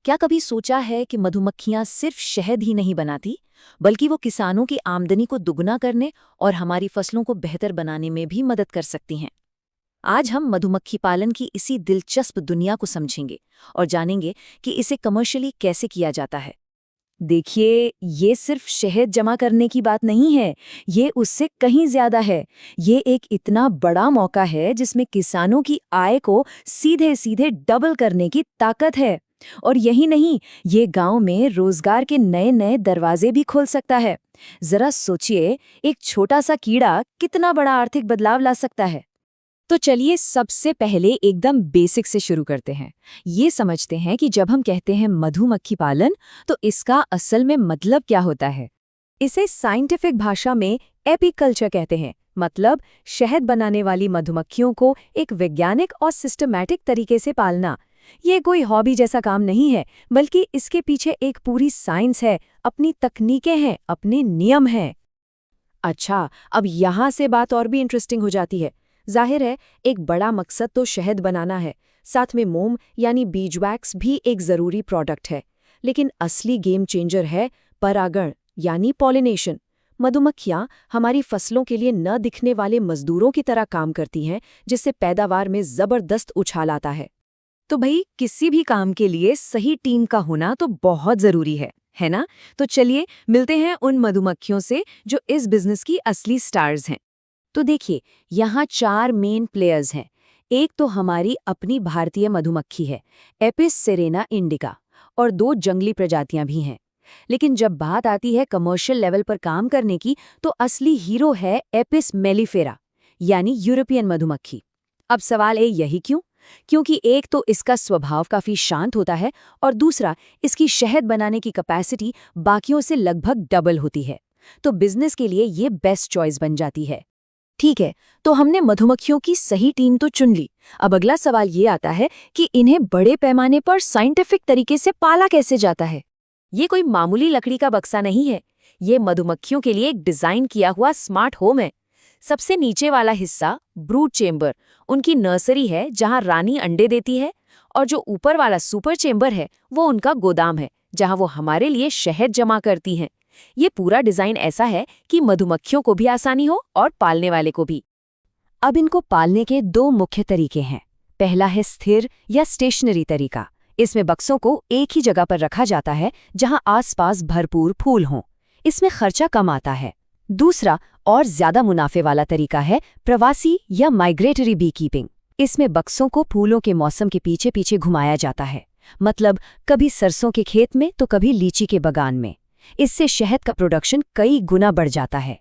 क्या कभी सोचा है कि मधुमक्खियां सिर्फ शहद ही नहीं बनाती, बल्कि वो किसानों की आमदनी को दुगना करने और हमारी फसलों को बेहतर बनाने में भी मदद कर सकती हैं? आज हम मधुमक्खी पालन की इसी दिलचस्प दुनिया को समझेंगे और जानेंगे कि इसे कमर्शियली कैसे किया जाता है। देखिए, ये सिर्फ शहद जमा करने की बात नहीं है, ये उससे कहीं ज्यादा है। ये एक इतना बड़ा मौका है जिसमें किसानों की आय को सीधे सीधे डबल करने की ताकत है। और यही नहीं, ये गांव में रोजगार के नए नए दरवाजे भी खोल सकता है। जरा सोचिए, एक छोटा सा कीड़ा कितना बड़ा आर्थिक बदलाव ला सकता है। तो चलिए सबसे पहले एकदम बेसिक से शुरू करते हैं। ये समझते हैं कि जब हम कहते हैं मधुमक्खी पालन, तो इसका असल में मतलब क्या होता है। इसे साइंटिफिक भाषा में एपीकल्चर कहते हैं। मतलब शहद बनाने वाली मधुमक्खियों को एक वैज्ञानिक और सिस्टमैटिक तरीके से पालना। ये कोई हॉबी जैसा काम नहीं है, बल्कि इसके पीछे एक पूरी साइंस है, अपनी तकनीकें हैं, अपने नियम हैं। अच्छा, अब यहाँ से बात और भी इंटरेस्टिंग हो जाती है। जाहिर है, एक बड़ा मकसद तो शहद बनाना है, साथ में मोम यानी बीजवैक्स भी एक ज़रूरी प्रोडक्ट है। लेकिन असली गेम चेंजर है परागण यानी पॉलिनेशन। मधुमक्खियां हमारी फसलों के लिए न दिखने वाले मजदूरों की तरह काम करती हैं, जिससे पैदावार में ज़बरदस्त उछाल आता है। तो भाई, किसी भी काम के लिए सही टीम का होना तो बहुत ज़रूरी है ना? तो चलिए मिलते हैं उन मधुमक्खियों से जो इस बिजनेस की असली स्टार्स हैं। तो देखिए, यहाँ 4 मेन प्लेयर्स हैं। एक तो हमारी अपनी भारतीय मधुमक्खी है, एपिस सेरेना इंडिका, और 2 जंगली प्रजातियां भी हैं। लेकिन जब बात आती है कमर्शियल लेवल पर काम करने की, तो असली हीरो है एपिस मेलिफेरा यानी यूरोपियन मधुमक्खी। अब सवाल है, यही क्यों? क्योंकि एक तो इसका स्वभाव काफी शांत होता है, और दूसरा, इसकी शहद बनाने की कैपेसिटी बाकियों से लगभग डबल होती है। तो बिजनेस के लिए ये बेस्ट चॉइस बन जाती है। ठीक है, तो हमने मधुमक्खियों की सही टीम तो चुन ली। अब अगला सवाल ये आता है कि इन्हें बड़े पैमाने पर साइंटिफिक तरीके से पाला कैसे जाता है। ये कोई मामूली लकड़ी का बक्सा नहीं है, ये मधुमक्खियों के लिए एक डिजाइन किया हुआ स्मार्ट होम है। सबसे नीचे वाला हिस्सा ब्रूड चेंबर उनकी नर्सरी है, जहां रानी अंडे देती है, और जो ऊपर वाला सुपर चेंबर है वो उनका गोदाम है, जहां वो हमारे लिए शहद जमा करती हैं। ये पूरा डिजाइन ऐसा है कि मधुमक्खियों को भी आसानी हो और पालने वाले को भी। अब इनको पालने के 2 मुख्य तरीके हैं। पहला है स्थिर या स्टेशनरी तरीका। इसमें बक्सों को एक ही जगह पर रखा जाता है, जहां आसपास भरपूर फूल हों। इसमें खर्चा कम आता है। दूसरा और ज्यादा मुनाफे वाला तरीका है प्रवासी या माइग्रेटरी बी कीपिंग। इसमें बक्सों को फूलों के मौसम के पीछे पीछे घुमाया जाता है। मतलब कभी सरसों के खेत में तो कभी लीची के बागान में। इससे शहद का प्रोडक्शन कई गुना बढ़ जाता है।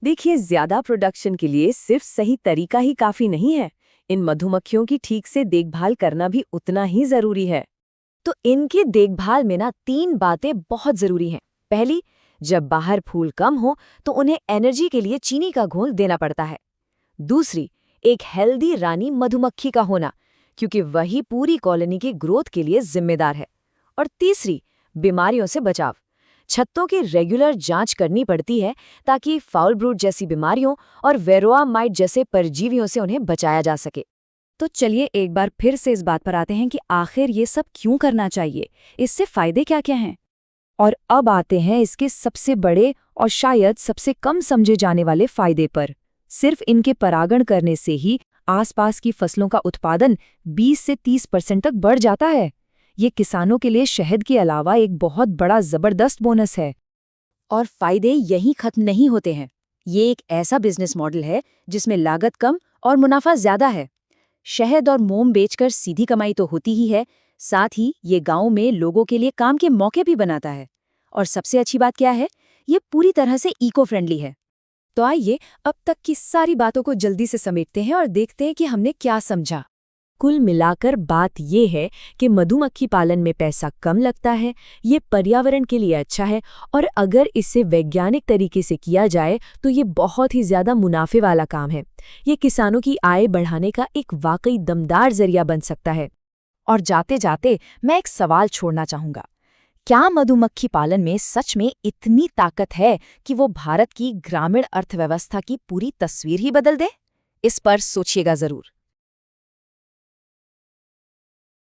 देखिए, ज्यादा प्रोडक्शन के लिए सिर्फ सही तरीका ही काफी नहीं है, इन मधुमक्खियों की ठीक से देखभाल करना भी उतना ही जरूरी है। तो इनकी देखभाल में ना 3 बातें बहुत जरूरी हैं। पहली, जब बाहर फूल कम हो तो उन्हें एनर्जी के लिए चीनी का घोल देना पड़ता है। दूसरी, एक हेल्दी रानी मधुमक्खी का होना, क्योंकि वही पूरी कॉलोनी की ग्रोथ के लिए जिम्मेदार है। और तीसरी, बीमारियों से बचाव। छत्तों की रेगुलर जांच करनी पड़ती है, ताकि फाउल ब्रूड जैसी बीमारियों और वेरोआ माइट जैसे परजीवियों से उन्हें बचाया जा सके। तो चलिए एक बार फिर से इस बात पर आते हैं कि आखिर ये सब क्यों करना चाहिए, इससे फायदे क्या क्या हैं। और अब आते हैं इसके सबसे बड़े और शायद सबसे कम समझे जाने वाले फायदे पर। सिर्फ इनके परागण करने से ही आसपास की फसलों का उत्पादन 20 से 30% तक बढ़ जाता है। ये किसानों के लिए शहद के अलावा एक बहुत बड़ा जबरदस्त बोनस है। और फायदे यहीं खत्म नहीं होते हैं। ये एक ऐसा बिजनेस मॉडल है जिसमें लागत कम और मुनाफा ज्यादा है। शहद और मोम बेचकर सीधी कमाई तो होती ही है, साथ ही ये गांव में लोगों के लिए काम के मौके भी बनाता है। और सबसे अच्छी बात क्या है, ये पूरी तरह से इको फ्रेंडली है। तो आइए अब तक की सारी बातों को जल्दी से समेटते हैं और देखते हैं कि हमने क्या समझा। कुल मिलाकर बात ये है कि मधुमक्खी पालन में पैसा कम लगता है, ये पर्यावरण के लिए अच्छा है, और अगर इसे वैज्ञानिक तरीके से किया जाए तो ये बहुत ही ज्यादा मुनाफे वाला काम है। ये किसानों की आय बढ़ाने का एक वाकई दमदार जरिया बन सकता है। और जाते जाते मैं एक सवाल छोड़ना चाहूंगा, क्या मधुमक्खी पालन में सच में इतनी ताकत है कि वो भारत की ग्रामीण अर्थव्यवस्था की पूरी तस्वीर ही बदल दे? इस पर सोचिएगा जरूर।